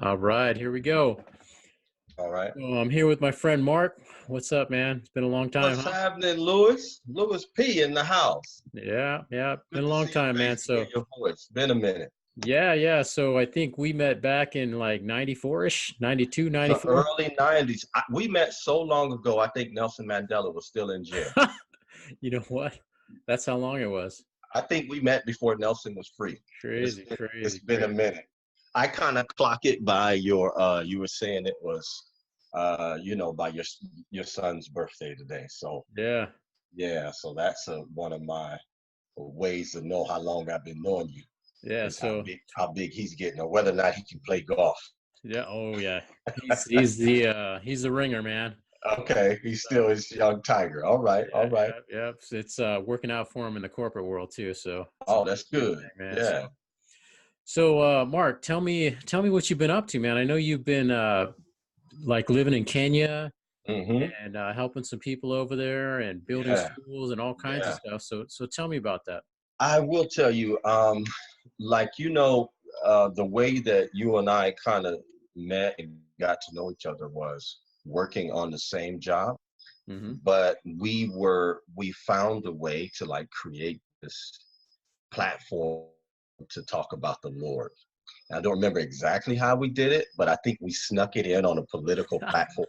All right, here we go. All right. I'm here with my friend Mark. What's up, man? It's been a long time, What's huh? happening, Louis? Louis P in the house. Yeah, been Good a to long see your time, man. face and hear So, your voice. Been a minute. yeah. So I think we met back in like 94-ish, 92, The 94. early 90s. We met so long ago, I think Nelson Mandela was still in jail. You know what? That's how long it was. I think we met before Nelson was free. It's Crazy, been, it's crazy, been a crazy. minute. I kind of clock it by your you were saying it was by your son's birthday today. So Yeah, yeah, so that's one of my ways to know how long I've been knowing you. yeah. Is how So, big he's getting, or whether or not he can play golf. yeah. Oh, yeah. He's the ringer, man. Okay, he's So, still his young tiger. All right, all right. yeah. It's working out for him in the corporate world too. So it's a Oh, good, that's good good. thing, man. Yeah. So, Mark, tell me what you've been up to, man. I know you've been like living in Kenya Mm-hmm. and helping some people over there and building Yeah. schools and all kinds of Yeah. stuff. So tell me about that. I will tell you, like the way that you and I kind of met and got to know each other was working on the same job, Hmm. but we found a way to like create this platform to talk about the Lord. I don't remember exactly how we did it, but I think we snuck it in on a political platform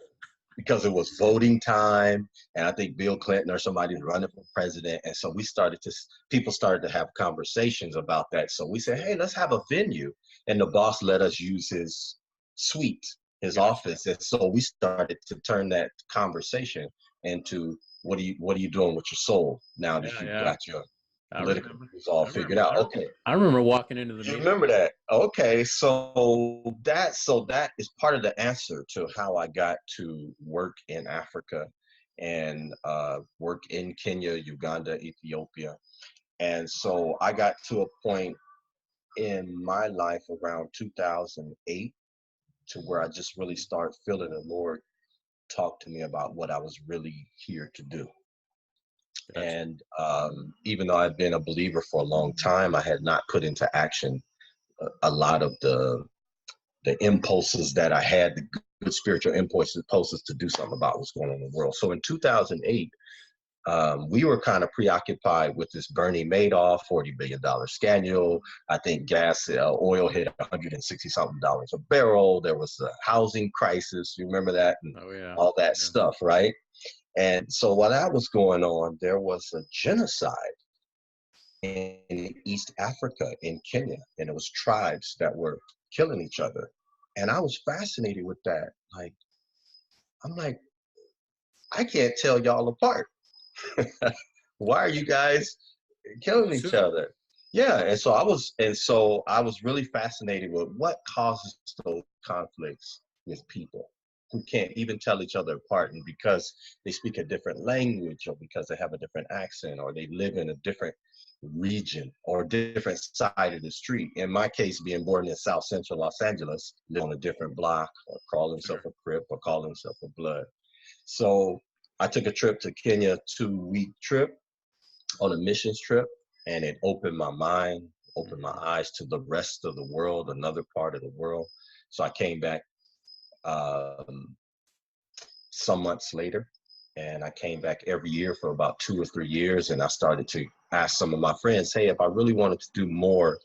because it was voting time, and I think Bill Clinton or somebody was running for president, and so people started to have conversations about that. So we said, hey, let's have a venue, and the boss let us use his suite, his Gotcha. office, and so we started to turn that conversation into what are you doing with your soul now that you've Yeah. got your I political remember. views all I figured remember. out. Okay, I remember walking into the you meeting. remember that? Okay, so that is part of the answer to how I got to work in Africa and work in Kenya, Uganda, Ethiopia. And so I got to a point in my life around 2008 to where I just really started feeling the Lord talk to me about what I was really here to do. Gotcha. And even though I'd been a believer for a long time, I had not put into action a lot of the impulses that I had, the good spiritual impulses to do something about what's going on in the world. So in 2008, we were kind of preoccupied with this Bernie Madoff $40 billion scandal. I think oil hit 160 something dollars a barrel. There was a housing crisis. You remember that and Oh yeah. all that Yeah. stuff, right? And so while that was going on, there was a genocide in East Africa, in Kenya, and it was tribes that were killing each other. And I was fascinated with that. I'm like, I can't tell y'all apart. Why are you guys killing each Sure. other? Yeah, and so I was really fascinated with what causes those conflicts with people who can't even tell each other apart, and because they speak a different language or because they have a different accent or they live in a different region or different side of the street. In my case, being born in South Central Los Angeles, live on a different block or call himself Sure. a Crip or call himself a Blood. So I took a trip to Kenya, 2-week trip on a missions trip, and it opened my mind, opened my Mhm. eyes to the rest of the world, another part of the world. So I came back um, some months later, and I came back every year for about 2 or 3 years, and I started to ask some of my friends, hey, if I really wanted to do more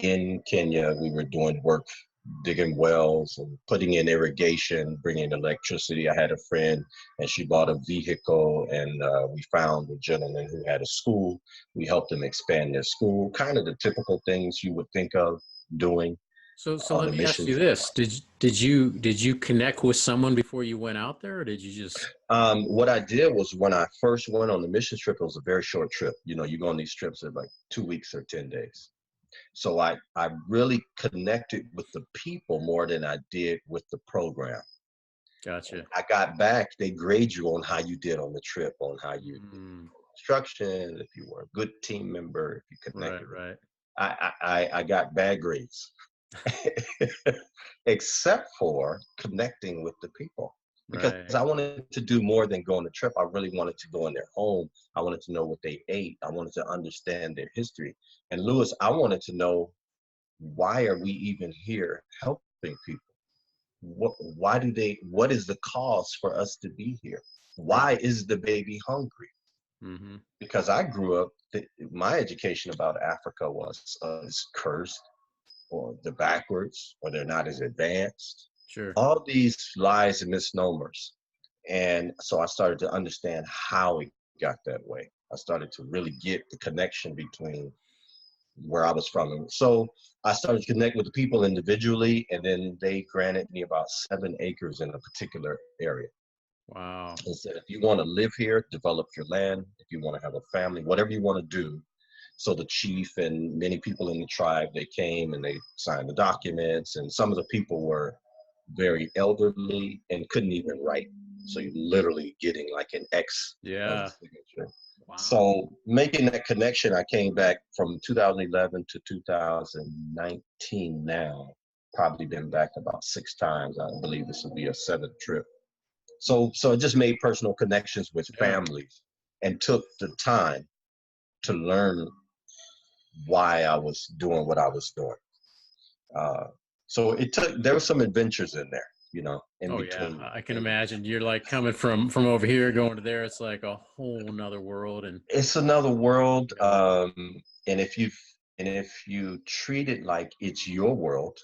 in Kenya, we were doing work digging wells and putting in irrigation, bringing electricity. I had a friend and she bought a vehicle, and we found a gentleman who had a school. We helped them expand their school, kind of the typical things you would think of doing So on let the me ask you missions. this: did you connect with someone before you went out there, or did you just? What I did was when I first went on the mission trip, it was a very short trip. You go on these trips of like 2 weeks or 10 days. So I really connected with the people more than I did with the program. And Gotcha. I got back, they grade you on how you did on the trip, on how you did Mm, instruction, if you were a good team member, if you right, connected with. right. I got bad grades, except for connecting with the people. because Right. I wanted to do more than go on a trip. I really wanted to go in their home. I wanted to know what they ate. I wanted to understand their history. And Lewis, I wanted to know, why are we even here helping people? What is the cause for us to be here? Right. Why is the baby hungry? Mm-hmm. Because I grew up, my education about Africa was it's cursed, or they're backwards, or they're not as advanced. Sure. All these lies and misnomers. And so I started to understand how it got that way. I started to really get the connection between where I was from. And so I started to connect with the people individually, and then they granted me about 7 acres in a particular area. Wow. And said, if you want to live here, develop your land. If you want to have a family, whatever you want to do. So the chief and many people in the tribe, they came and they signed the documents. And some of the people were very elderly and couldn't even write. So you're literally getting like an X of a Yeah. signature. Wow. So making that connection, I came back from 2011 to 2019 now. Probably been back about 6 times. I believe this will be a 7th trip. So it just made personal connections with Yeah. families and took the time to learn why I was doing what I was doing. Uh, so there were some adventures in there, in Oh yeah. between I can things. imagine you're like coming from over here going to there. It's like a whole nother world. And It's another world. yeah. And if you treat it like it's your world,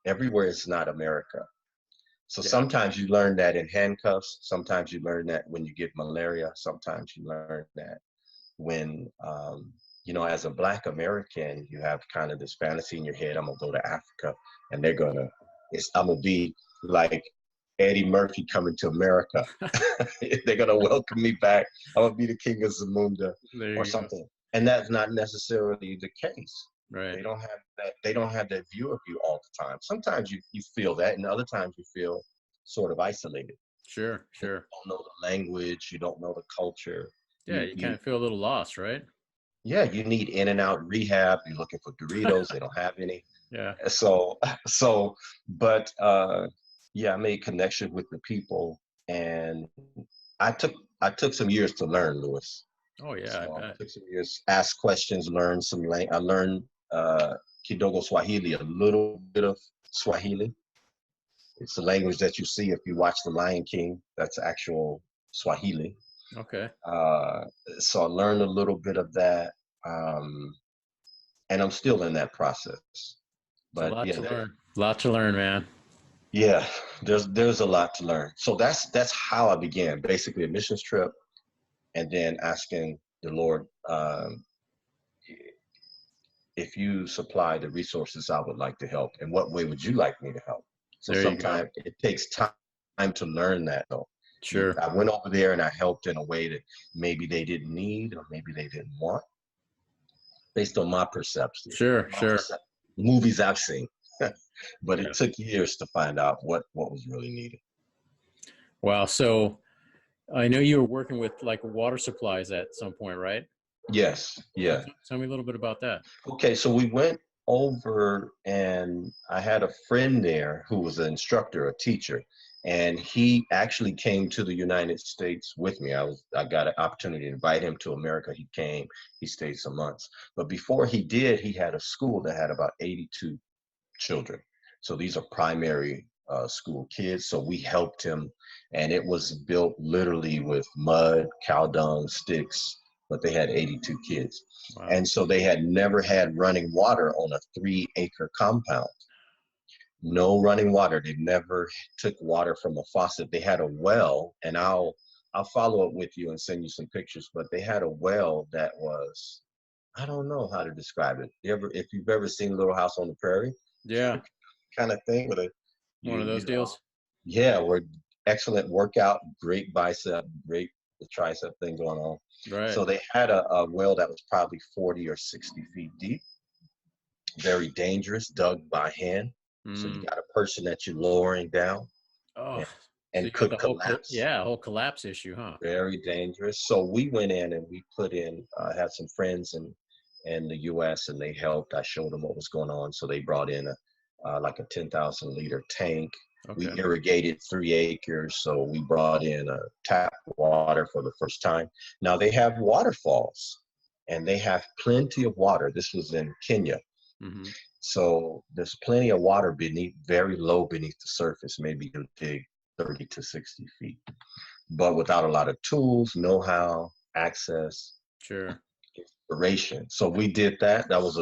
everywhere is not America. So Yeah. sometimes you learn that in handcuffs. Sometimes you learn that when you get malaria. Sometimes you learn that when, as a Black American, you have kind of this fantasy in your head. I'm gonna go to Africa, and I'm gonna be like Eddie Murphy coming to America. They're gonna welcome me back. I'm gonna be the king of Zamunda There or you go. something. And that's not necessarily the case. Right. They don't have that. They don't have that view of you all the time. Sometimes you feel that, and other times you feel sort of isolated. Sure. You Sure. don't know the language. You don't know the culture. Yeah. You You kind you of feel a little lost, right? yeah. You need in and out rehab. You're looking for Doritos. They don't have any. Yeah. So so, but yeah, I made connection with the people, and I took some years to learn, Lewis. Oh yeah. I So I bet. took some years, ask questions, learn some I learned Kidogo Swahili, a little bit of Swahili. It's a language that you see if you watch The Lion King. That's actual Swahili. Okay. Uh, so I learned a little bit of that, um, and I'm still in that process. It's a But lot yeah, to learn. A lot to learn, man. yeah, there's a lot to learn. So that's how I began. Basically, a missions trip, and then asking the Lord, if you supply the resources, I would like to help. In what way would you like me to help? So There you go. sometimes it takes time to learn that, though. Sure. I went over there and I helped in a way that maybe they didn't need or maybe they didn't want, based on my perception, Sure. Sure. movies I've seen. But Yeah. it took years to find out what was really needed. Wow. So I know you were working with like water supplies at some point, right? Yes, So yeah. tell me a little bit about that. Okay, so we went over, and I had a friend there who was an instructor, a teacher, and he actually came to the United States with me. I got an opportunity to invite him to America. He came, he stayed some months. But before he did, he had a school that had about 82 children. So these are primary school kids. So we helped him, and it was built literally with mud, cow dung, sticks, but they had 82 kids. Wow. And so they had never had running water on a 3-acre compound. No running water. They never took water from a faucet. They had a well, and I'll follow up with you and send you some pictures, but they had a well that was, I don't know how to describe it. If you've ever seen Little House on the Prairie, Yeah. kind of thing with a One of those you know, deals. yeah, we're excellent workout, great bicep, great tricep thing going on. Right. So they had a well that was probably 40 or 60 feet deep, very dangerous, dug by hand. So you Mm. got a person that you're lowering down, Oh, and, so you got could the whole, collapse. yeah, whole collapse issue, huh? Very dangerous. So we went in and we put in, had some friends in the U.S. and they helped. I showed them what was going on. So they brought in like a 10,000 liter tank. We Okay. irrigated 3 acres, so we brought in tap water for the first time. Now they have waterfalls, and they have plenty of water. This was in Kenya. Mm-hmm. So there's plenty of water beneath, very low beneath the surface, maybe you dig 30 to 60 feet, but without a lot of tools, know-how, access, Sure. inspiration. So we did that. That was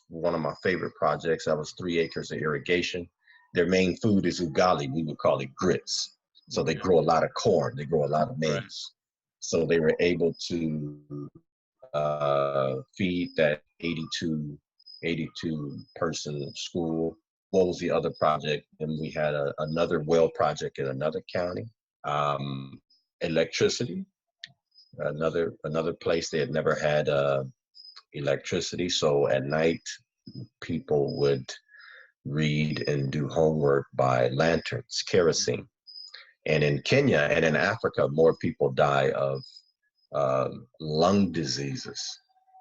one of my favorite projects. That was 3 acres of irrigation. Their main food is ugali. We would call it grits. So they Okay. grow a lot of corn. They grow a lot of Right. maize. So they were able to feed that 82 person school. What was the other project? And we had another well project in another county. Um, Electricity, another place they had never had electricity. So at night, people would read and do homework by lanterns, Mhm. kerosene. And in Kenya and in Africa, more people die of lung diseases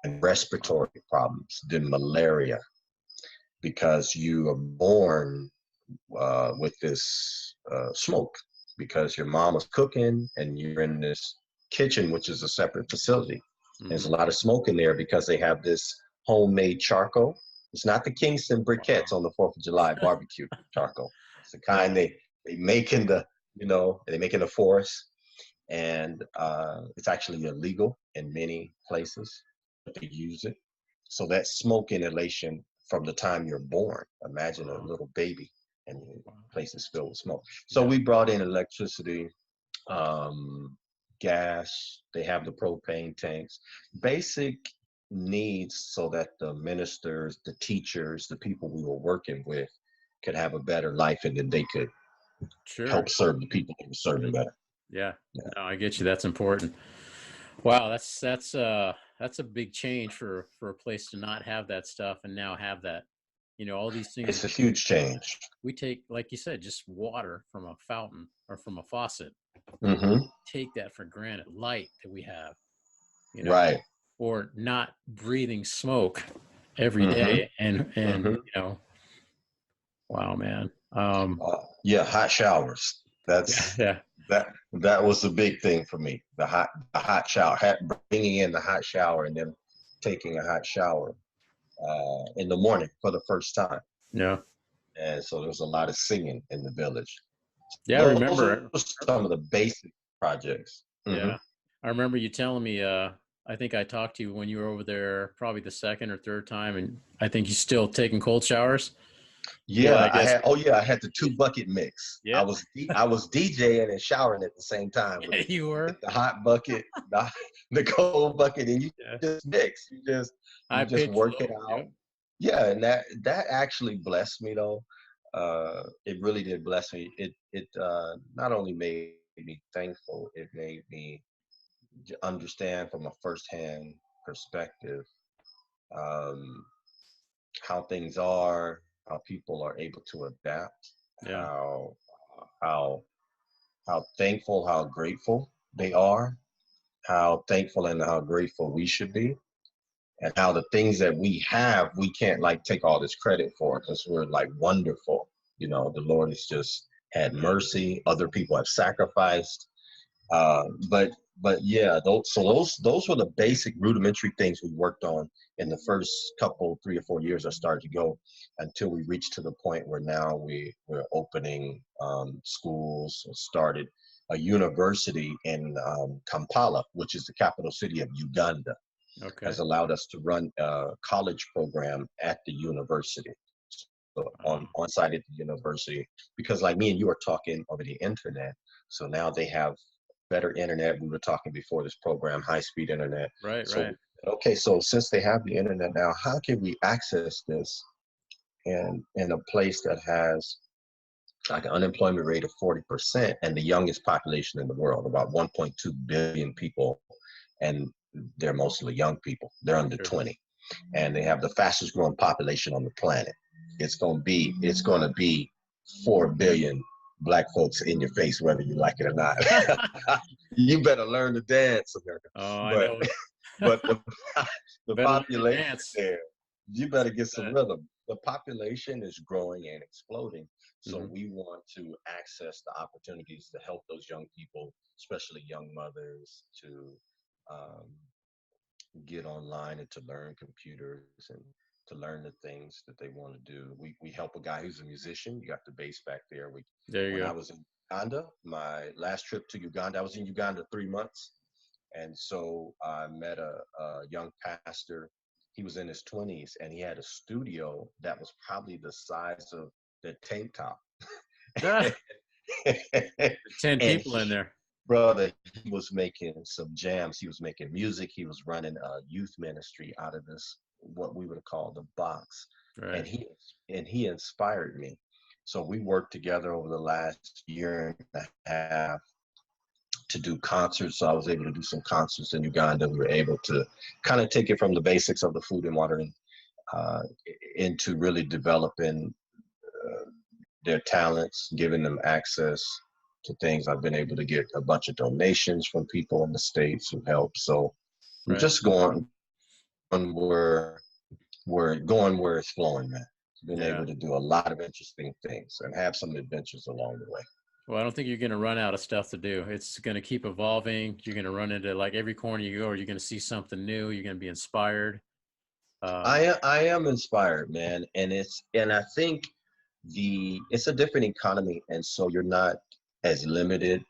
and Wow. respiratory problems than malaria, because you are born with this smoke, because your mom was cooking and you're in this kitchen, which is a separate facility. There's Mm-hmm. a lot of smoke in there because they have this homemade charcoal. It's not the Kingston briquettes Wow. on the 4th of July barbecue charcoal. It's the kind Yeah. they make in the, they make in the forest. And it's actually illegal in many places, but they use it. So that smoke inhalation from the time you're born, imagine a Wow. little baby and the Wow. place is filled with smoke. So Yeah. we brought in electricity, um, gas, they have the propane tanks, basic needs so that the ministers, the teachers, the people we were working with could have a better life, and then they could Sure. help serve the people they were serving better. Yeah. Yeah. No, I get you. That's important. Wow, that's a big change for a place to not have that stuff and now have that. All these things It's a huge change. we take, like you said, just water from a fountain or from a faucet. Hmm. Take that for granted. Light that we have, you know, Right. or not breathing smoke every Hmm. day. And Hmm. wow, man. Yeah, hot showers. Yeah, That's yeah, that was the big thing for me. The hot shower, bringing in the hot shower, and then taking a hot shower in the morning for the first time. yeah, And so there was a lot of singing in the village. yeah. I Those are remember. some of the basic projects. Hmm. Yeah, I remember you telling me. I think I talked to you when you were over there, probably the second or third time, and I think you still taking cold showers. Well, I Yeah, I guess. had. Oh yeah, I had the two bucket mix. I Yeah, was I was DJing and showering at the same time with yeah, you were. the hot bucket, the cold bucket, and you Yeah, just mix. You high just pitched, work it low. Yeah, out. Yeah, and that actually blessed me though. It really did bless me. It not only made me thankful, it made me understand from a firsthand perspective, um, how things are, how people are able to adapt, yeah, how how how thankful, how grateful they are, how thankful and how grateful we should be, and how the things that we have, we can't like take all this credit for because we're like wonderful. The Lord has just had yeah, mercy. Other people have sacrificed. Uh, but but yeah, those were the basic rudimentary things we worked on in the first couple 3 or 4 years I started to go, until we reached to the point where now we're opening schools, started a university in Kampala, which is the capital city of Uganda, okay. has allowed us to run a college program at the university. So Wow. on site at the university, because like me and you are talking over the internet, so now they have better internet. We were talking before this program, high speed internet. Right, So right. okay, so since they have the internet now, how can we access this in a place that has like an unemployment rate of 40% and the youngest population in the world, about 1.2 billion people, and they're mostly young people. They're under Sure. 20, and they have the fastest growing population on the planet. It's going to be 4 billion black folks in your face, whether you like it or not. You better learn to dance, America. Oh, I But know. but the Better learn to population dance. there, you better get some Bet. rhythm. The population is growing and exploding. So Hmm. we want to access the opportunities to help those young people, especially young mothers, to um, get online and to learn computers and to learn the things that they want to do. We help a guy who's a musician. You got the bass back there. There you When I go. was in Uganda, my last trip to Uganda, I was in Uganda 3 months. And so I met a young pastor. He was in his 20s and he had a studio that was probably the size of the tank top. Ah, 10 And people in there. brother, he was making some jams. He was making music. He was running a youth ministry out of this, what we would call the box. Right. And he inspired me. So we worked together over the last year and a half to do concerts. So I was able to do some concerts in Uganda. We were able to kind of take it from the basics of the food and water uh, into really developing uh, their talents, giving them access to things. I've been able to get a bunch of donations from people in the States who help. So I'm Right. just going where we're going where it's flowing, man. Been Yeah. able to do a lot of interesting things and have some adventures along the way. Well, I don't think you're going to run out of stuff to do. It's going to keep evolving. You're going to run into like every corner you go, or you're going to see something new. You're going to be inspired. Um, I am inspired, man, and I think it's a different economy, and so you're not as limited.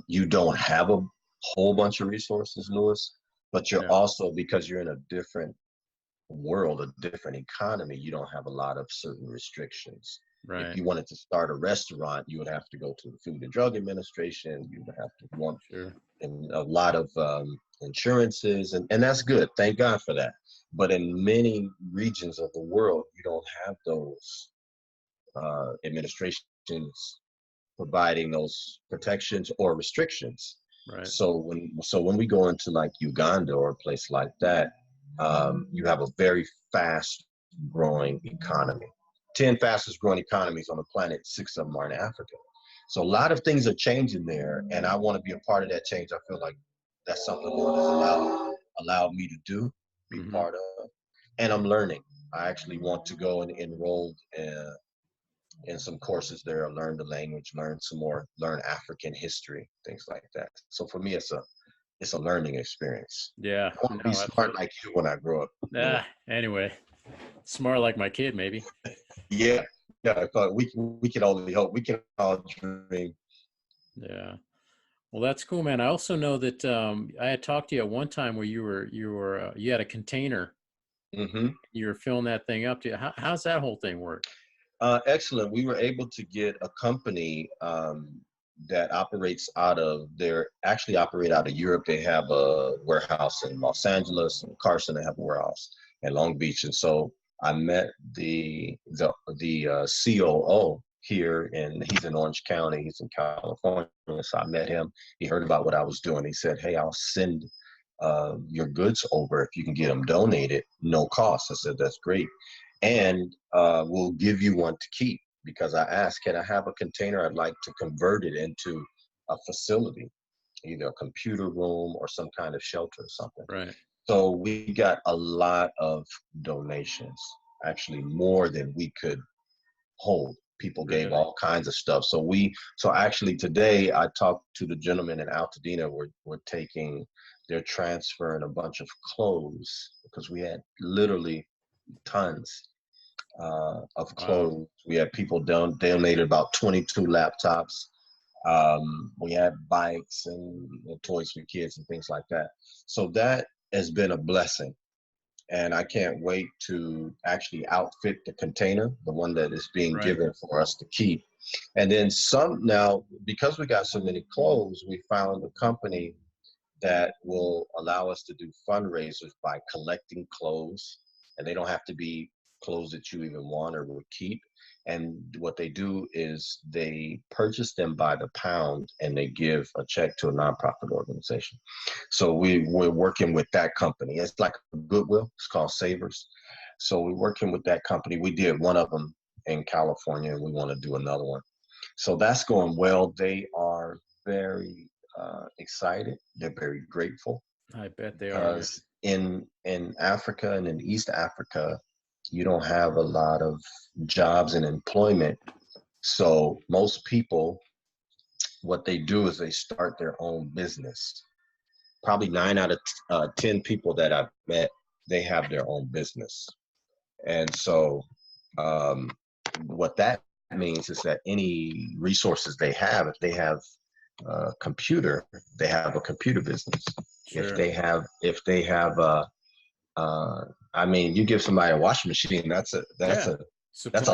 You don't have a whole bunch of resources, Lewis, but you're yeah. also, because you're in a different world, a different economy, you don't have a lot of certain restrictions. If Right. you wanted to start a restaurant, you would have to go to the Food and Drug Administration. You would have to want Sure. and a lot of insurances, and that's good. Thank God for that. But in many regions of the world, you don't have those administrations providing those protections or restrictions. Right. So when we go into like Uganda or a place like that, you have a very fast growing economy. 10 fastest growing economies on the planet, 6 of them are in Africa. So a lot of things are changing there, and I want to be a part of that change. I feel like that's something the Lord has allowed me to do, be Hmm. part of, and I'm learning. I actually want to go and enroll in some courses there, learn the language, learn some more, learn African history, things like that. So for me, it's a learning experience. Yeah. I want to be No, smart absolutely. like you when I grow up. Lewis. Anyway, smart like my kid, maybe. Yeah, yeah. I thought we can only hope. We can all dream. Yeah. Well, that's cool, man. I also know that I had talked to you at one time where you had a container. Hmm. You were filling that thing up. How's that whole thing work? Excellent. We were able to get a company that operates out of, they're actually operate out of Europe. They have a warehouse in Los Angeles and Carson. They have a warehouse in Long Beach. And so I met the COO here, and he's in Orange County. He's in California. So I met him. He heard about what I was doing. He said, "Hey, I'll send your goods over if you can get them donated, no cost." I said, "That's great. And we'll give you one to keep," because I asked, "Can I have a container? I'd like to convert it into a facility, either a computer room or some kind of shelter or something." Right. So we got a lot of donations, actually more than we could hold. People gave Really? all kinds of stuff. So actually today I talked to the gentleman in Altadena. We're taking, they're transferring a bunch of clothes because we had literally tons of Wow. clothes. We had people donated about 22 laptops. We had bikes and toys for kids and things like that. So that has been a blessing. And I can't wait to actually outfit the container, the one that is being Right. given for us to keep. And then some, now, because we got so many clothes, we found a company that will allow us to do fundraisers by collecting clothes, and they don't have to be clothes that you even want or would keep. And what they do is they purchase them by the pound and they give a check to a nonprofit organization. So we're working with that company. It's like Goodwill. It's called Savers. So we're working with that company. We did one of them in California, and we want to do another one. So that's going well. They are very excited. They're very grateful I bet they are, man. because in Africa and in East Africa, you don't have a lot of jobs and employment So most people, what they do is they start their own business. Probably 9 out of 10 people that I've met, they have their own business. And so um, what that means is that any resources they have, if they have a computer, they have a computer business. Sure. If they have I mean, you give somebody a washing machine, that's a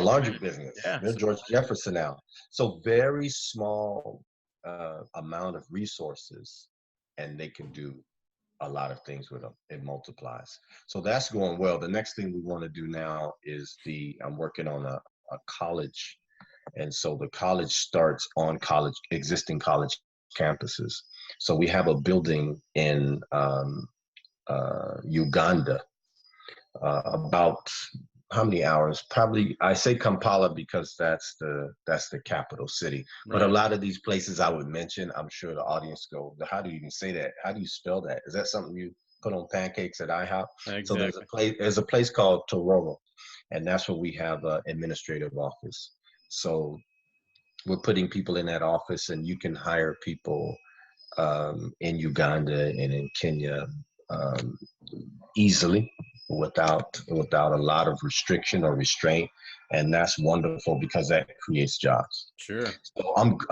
laundry business. Yeah. They're George Jefferson now. So very small amount of resources, and they can do a lot of things with them. It multiplies. So that's going well. The next thing we want to do now is I'm working on a college. And so the college starts on existing college campuses. So we have a building in Uganda, about how many hours? Probably, I say Kampala because that's the capital city. Right. But a lot of these places I would mention, I'm sure the audience go, how do you even say that? How do you spell that? Is that something you put on pancakes at IHOP? Exactly. So there's a place called Tororo, and that's where we have an administrative office. So we're putting people in that office, and you can hire people in Uganda and in Kenya easily without a lot of restriction or restraint, and that's wonderful because that creates jobs. Sure.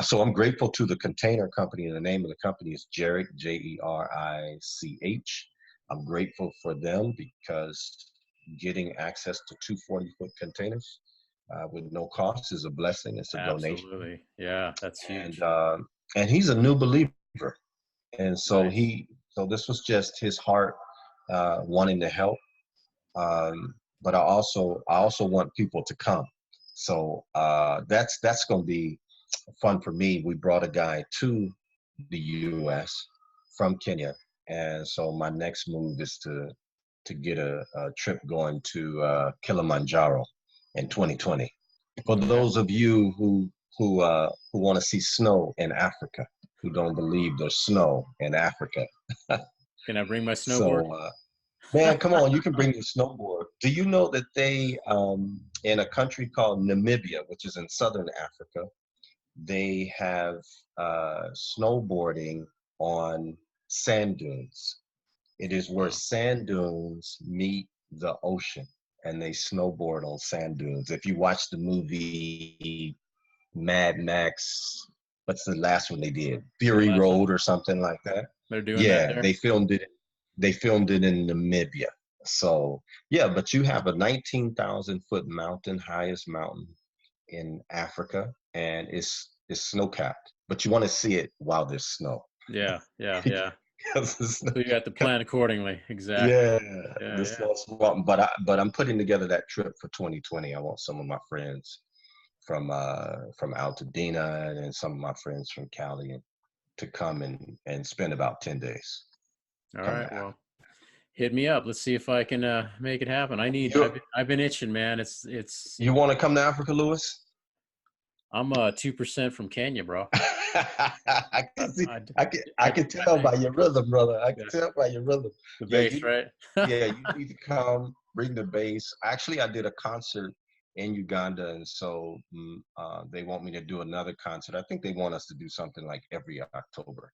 So I'm grateful to the container company. The name of the company is Jerich, Jerich. I'm grateful for them because getting access to 2 40-foot containers with no cost is a blessing. It's a donation. Absolutely. Yeah, that's huge. And he's a new believer, and so nice. So this was just his heart wanting to help. But I also want people to come. So that's going to be fun for me. We brought a guy to the U.S. from Kenya, and so my next move is to get a trip going to Kilimanjaro in 2020. For those of you who want to see snow in Africa, who don't believe there's snow in Africa, can I bring my snowboard? So, man, come on, you can bring your snowboard. Do you know that they, in a country called Namibia, which is in southern Africa, they have snowboarding on sand dunes. It is where sand dunes meet the ocean, and they snowboard on sand dunes. If you watch the movie Mad Max, what's the last one they did? Fury Road or something like that. They're doing that there? They filmed it in Namibia. So yeah, but you have a 19,000-foot mountain, highest mountain in Africa, and it's snow-capped. But you want to see it while there's snow. Yeah. So you got to plan accordingly. Exactly. But I'm putting together that trip for 2020. I want some of my friends from Altadena and some of my friends from Cali to come and spend about 10 days. All right. Well, hit me up. Let's see if I can make it happen. I've been itching, man. It's. You want to come to Africa, Lewis? I'm 2% from Kenya, bro. I can tell by your rhythm, brother. I can tell by your rhythm. The bass, right? Yeah, you need to come, bring the bass. Actually, I did a concert in Uganda, and so they want me to do another concert. I think they want us to do something like every October.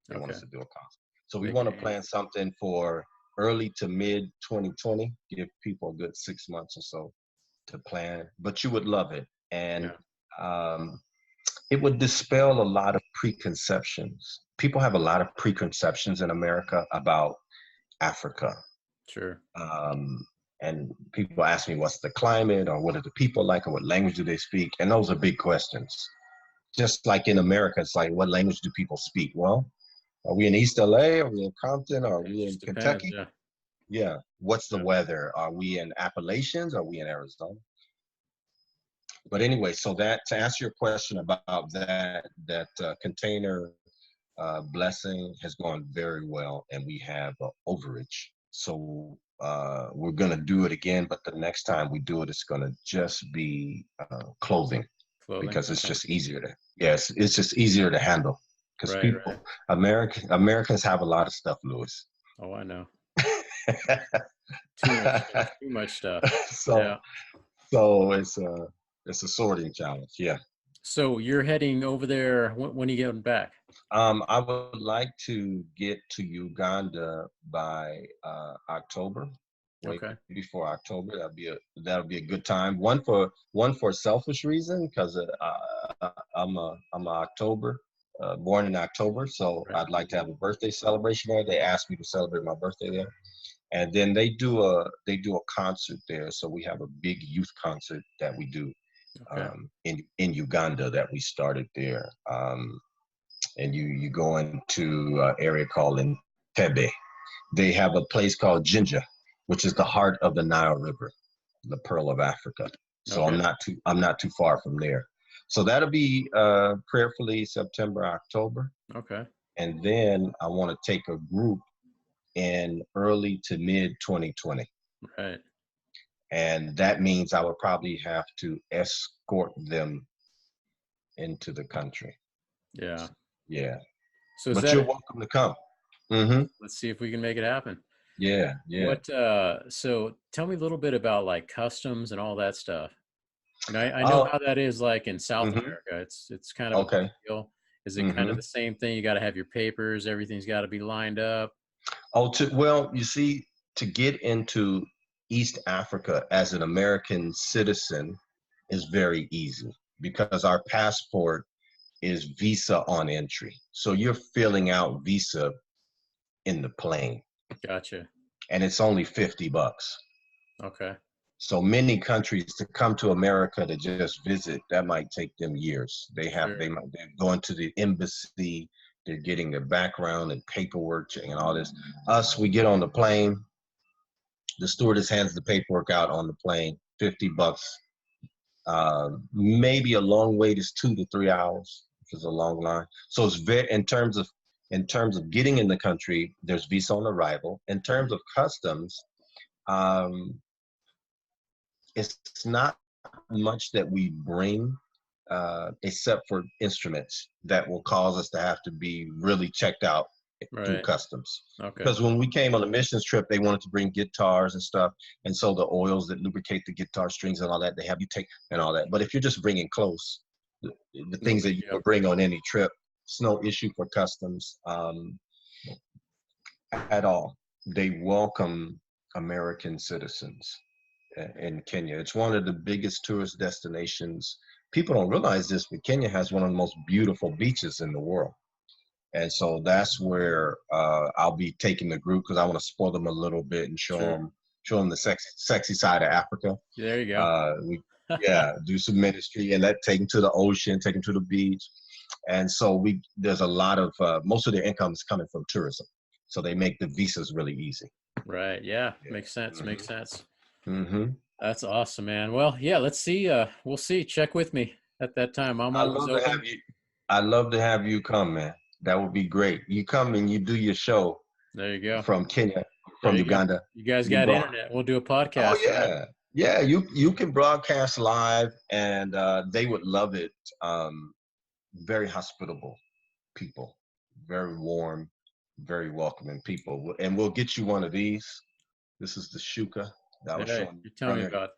They want us to do a concert. So we want to plan something for early to mid 2020, give people a good 6 months or so to plan. But you would love it. And it would dispel a lot of preconceptions. People have a lot of preconceptions in America about Africa. Sure. And people ask me, what's the climate, or what are the people like, or what language do they speak? And those are big questions. Just like in America, it's like, what language do people speak? Well, are we in East LA? Are we in Compton? Are we in Kentucky? Yeah. What's the weather? Are we in Appalachians? Are we in Arizona? But anyway, so that to answer your question about that container blessing has gone very well, and we have overage. So we're gonna do it again, but the next time we do it, it's gonna just be clothing, because it's just easier to. Yes, it's just easier to handle because Americans have a lot of stuff, Lewis. Oh, I know. Too much stuff. So it's a sorting challenge. Yeah. So you're heading over there. When are you getting back? I would like to get to Uganda by October, way Okay. before October. That'll be a good time. One for selfish reason because I'm a October, born in October, so Right. I'd like to have a birthday celebration there. They asked me to celebrate my birthday there, and then they do a concert there. So we have a big youth concert that we do Okay. in Uganda that we started there. And you go into an area called Entebbe. They have a place called Jinja, which is the heart of the Nile River, the Pearl of Africa. So Okay. I'm not too far from there. So that'll be prayerfully September, October, Okay. and then I want to take a group in early to mid 2020, Right. and that means I would probably have to escort them into the country. Yeah. Yeah, So is but that you're it? welcome to come. Hmm. Let's see if we can make it happen. Yeah, yeah. So tell me a little bit about like customs and all that stuff. I know Oh, how that is like in South hmm. America. It's kind of a big Okay. deal. Is it kind of Hmm. the same thing? You got to have your papers, everything's got to be lined up. Well, you see, to get into East Africa as an American citizen is very easy because our passport is visa on entry. So you're filling out visa in the plane, Gotcha. and it's only $50. Okay. So many countries to come to America to just visit, that might take them years. Sure. They're going to the embassy, they're getting their background and paperwork and all this. Us, we get on the plane, the stewardess hands the paperwork out on the plane, $50. Maybe a long wait is 2 to 3 hours, which is a long line. So it's very in terms of getting in the country, there's visa on arrival. In terms of customs, um, it's not much that we bring, except for instruments that will cause us to have to be really checked out through Right. customs. Okay. Because when we came on a missions trip, they wanted to bring guitars and stuff, and so the oils that lubricate the guitar strings and all that, they have you take and all that. But if you're just bringing clothes, the No things big that you deal. would bring on any trip, it's no issue for customs at all. They welcome American citizens in Kenya. It's one of the biggest tourist destinations. People don't realize this, but Kenya has one of the most beautiful beaches in the world. And so that's where I'll be taking the group because I want to spoil them a little bit and Sure. show them the sexy side of Africa. There you go. We yeah, do some ministry and take them to the ocean, take them to the beach. And so there's a lot of most of their income is coming from tourism. So they make the visas really easy. Right. Yeah. Makes Yeah. sense. Makes sense. Hmm. That's awesome, man. Well, yeah, let's see. We'll see. Check with me at that time. I'm I always love to open. have you. I love to have you come, man. That would be great. You come and you do your show There you go. from Kenya, There from you go. Uganda. You guys You got brought. internet. We'll do a Oh podcast, right? yeah, yeah. You can broadcast live, and they would love it. Very hospitable people, very warm, very welcoming people, and we'll get you one of these. This is the shuka that I was Hey, showing you tell me earlier. about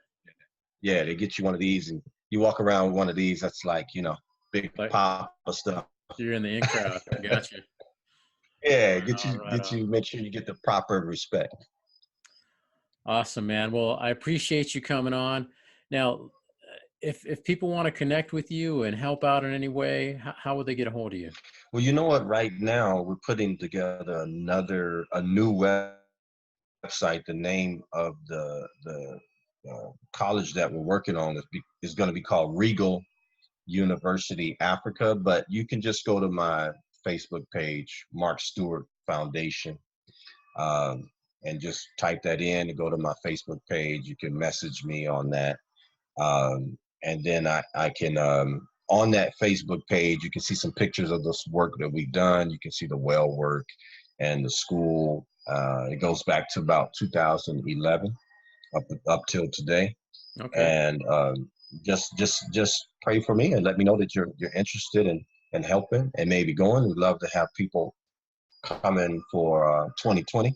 Yeah, they get you one of these, and you walk around with one of these. That's like big like pop stuff. you're in the in crowd. Gotcha. Yeah, Right get on. you, make sure you get the proper respect. Awesome, man. Well, I appreciate you coming on. Now, if people want to connect with you and help out in any way, how would they get a hold of you? Well, you know what? Right now, we're putting together a new website. The name of the college that we're working on is going to be called Regal University Africa. But you can just go to my Facebook page, Mark Stewart Foundation, um, and just type that in and go to my Facebook page. You can message me on that. And then I can, on that Facebook page, you can see some pictures of this work that we've done. You can see the well work and the school. It goes back to about 2011 up till today. Okay. And just pray for me and let me know that you're interested in helping and maybe going. We'd love to have people come in for 2020.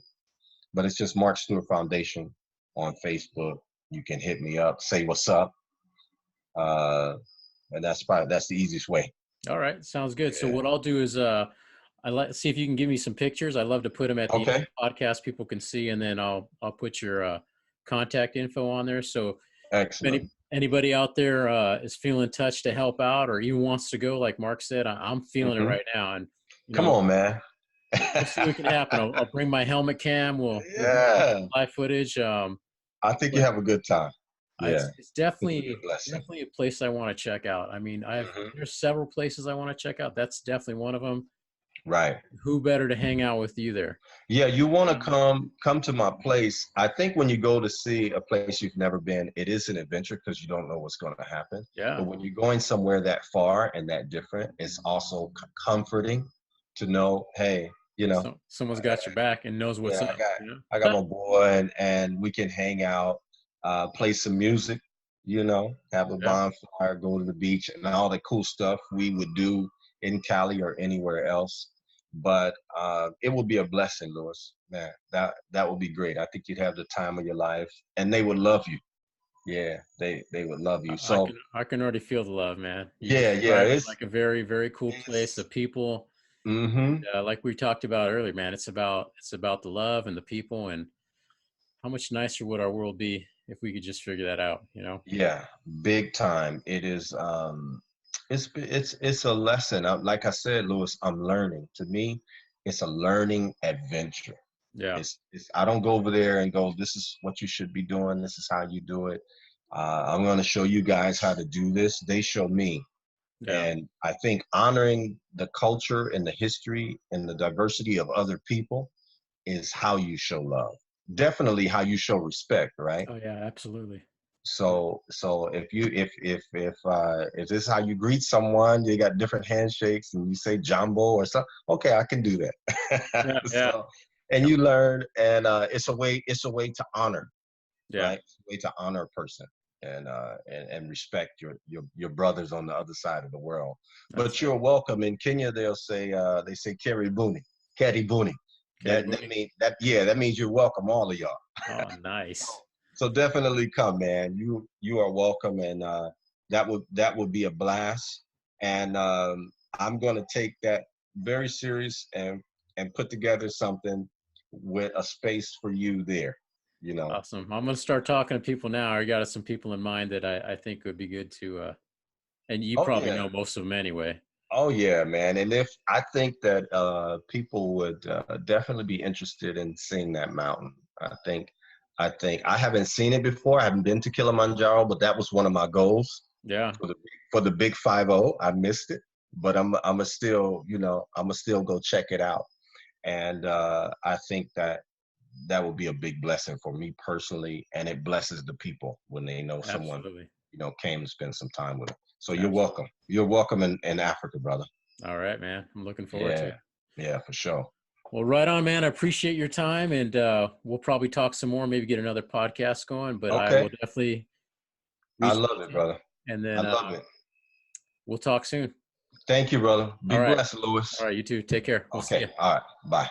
But it's just Mark Stewart Foundation on Facebook. You can hit me up, say what's up. Uh, and that's the easiest way. All right, sounds good. So Yeah. what I'll do is I like see if you can give me some pictures. I love to put them at the end Okay. of the podcast people can see, and then I'll put your contact info on there. So if Excellent. anybody out there is feeling touched to help out or even wants to go, like Mark said, I'm feeling it Hmm. right now, and you Come know on, man. we'll see what can happen. I'll bring my helmet cam. We'll get Yeah. live footage. I think you But have a good time. Yeah. it's It'll be a blessing. definitely a place I want to check out. I mean, Hmm. there's several places I want to check out. That's definitely one of them. Right. Who better to hang out with you there? Yeah, you want to come to my place. I think when you go to see a place you've never been, it is an adventure because you don't know what's going to happen. Yeah. But when you're going somewhere that far and that different, it's also comforting to know, hey, you know, Someone's got your back and knows what's yeah, up. You I got know? my boy, and we can hang out, play some music, have a Yeah. bonfire, go to the beach, and all the cool stuff we would do in Cali or anywhere else. But it would be a blessing, Lewis. Man, that would be great. I think you'd have the time of your life, and they would love you. Yeah, they would love you. So I can already feel the love, man. You yeah, yeah, described it like a very, very cool place. The it's people, mm-hmm. like we talked about earlier, man. It's about the love and the people, and how much nicer would our world be if we could just figure that out? You know? Yeah, big time. It is it's a lesson. Like I said, Lewis, I'm learning. To me, it's a learning adventure. Yeah. It's I don't go over there and go, this is what you should be doing, this is how you do it. I'm going to show you guys how to do this. They show me. Yeah. And I think honoring the culture and the history and the diversity of other people is how you show love. Definitely how you show respect, right? Oh yeah, absolutely. So if this is how you greet someone, you got different handshakes and you say jumbo or something, okay, I can do that. Yeah. Yeah. So and you learn, and it's a way to honor, Yeah. right? It's a way to honor a person, and respect your brothers on the other side of the world. That's But it. you're welcome. In Kenya, they say karibuni. Carrie That Booney. means that means you're welcome, all of y'all. Oh, nice. So definitely come, man. You are welcome, and that would be a blast. And I'm gonna take that very serious, and put together something with a space for you there. You know. Awesome. I'm gonna start talking to people now. I got some people in mind that I think would be good to and you Oh probably yeah. know most of them anyway. Oh yeah, man. And if I think that people would definitely be interested in seeing that mountain. I think I haven't seen it before. I haven't been to Kilimanjaro, but that was one of my goals Yeah. for the big 50. I missed it, but I'm a still, I'm a still go check it out. And I think that would be a big blessing for me personally, and it blesses the people when they know someone, Absolutely. came to spend some time with them. So you're Absolutely. welcome. You're welcome in Africa, brother. All right, man. I'm looking forward to Yeah, it. yeah, for sure. Well, right on, man. I appreciate your time, and we'll probably talk some more, maybe get another podcast going, but I Okay, will definitely I reach love out it, to you, brother. and I then love it. we'll talk soon. Thank you, brother. Be All right. blessed, Lewis. All right. You too. Take care. We'll see Okay, you. all right, bye.